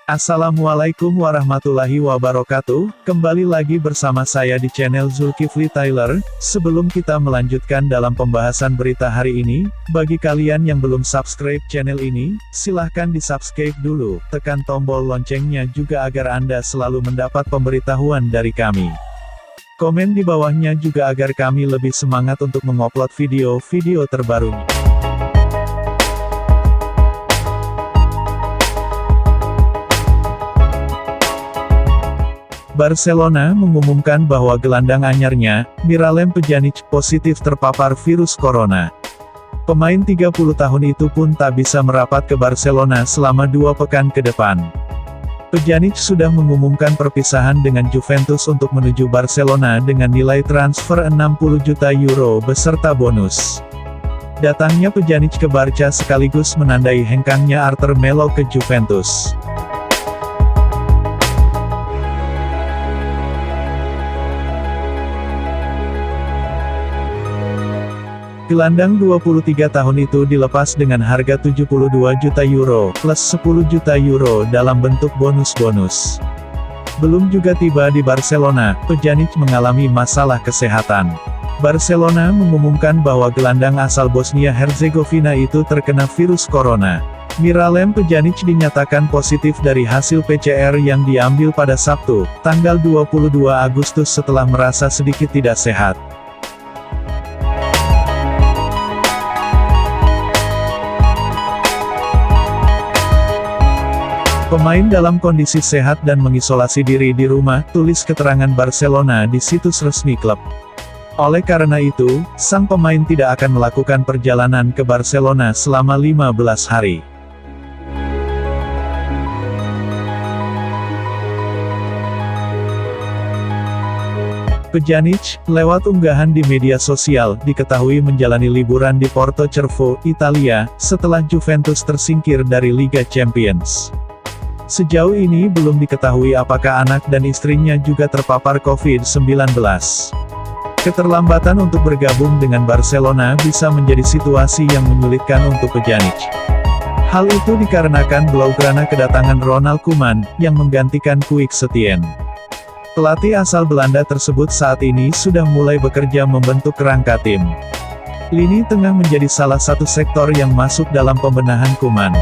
Assalamualaikum warahmatullahi wabarakatuh, kembali lagi bersama saya di channel Zulkifli Tyler. Sebelum kita melanjutkan dalam pembahasan berita hari ini, bagi kalian yang belum subscribe channel ini, silahkan di subscribe dulu, tekan tombol loncengnya juga agar Anda selalu mendapat pemberitahuan dari kami. Komen di bawahnya juga agar kami lebih semangat untuk mengupload video-video terbarunya. Barcelona mengumumkan bahwa gelandang anyarnya, Miralem Pjanic, positif terpapar virus corona. Pemain 30 tahun itu pun tak bisa merapat ke Barcelona selama 2 pekan ke depan. Pjanic sudah mengumumkan perpisahan dengan Juventus untuk menuju Barcelona dengan nilai transfer 60 juta euro beserta bonus. Datangnya Pjanic ke Barca sekaligus menandai hengkangnya Arthur Melo ke Juventus. Gelandang 23 tahun itu dilepas dengan harga 72 juta euro, plus 10 juta euro dalam bentuk bonus-bonus. Belum juga tiba di Barcelona, Pjanic mengalami masalah kesehatan. Barcelona mengumumkan bahwa gelandang asal Bosnia-Herzegovina itu terkena virus corona. Miralem Pjanic dinyatakan positif dari hasil PCR yang diambil pada Sabtu, tanggal 22 Agustus setelah merasa sedikit tidak sehat. Pemain dalam kondisi sehat dan mengisolasi diri di rumah, tulis keterangan Barcelona di situs resmi klub. Oleh karena itu, sang pemain tidak akan melakukan perjalanan ke Barcelona selama 15 hari. Pjanic, lewat unggahan di media sosial, diketahui menjalani liburan di Porto Cervo, Italia, setelah Juventus tersingkir dari Liga Champions. Sejauh ini belum diketahui apakah anak dan istrinya juga terpapar COVID-19. Keterlambatan untuk bergabung dengan Barcelona bisa menjadi situasi yang menyulitkan untuk Pjanic. Hal itu dikarenakan blaugrana kedatangan Ronald Koeman, yang menggantikan Quick Setien. Pelatih asal Belanda tersebut saat ini sudah mulai bekerja membentuk kerangka tim. Lini tengah menjadi salah satu sektor yang masuk dalam pembenahan Koeman.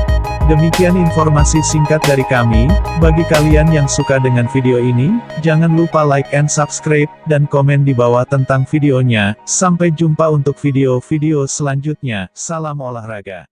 Demikian informasi singkat dari kami. Bagi kalian yang suka dengan video ini, jangan lupa like and subscribe, dan komen di bawah tentang videonya. Sampai jumpa untuk video-video selanjutnya. Salam olahraga.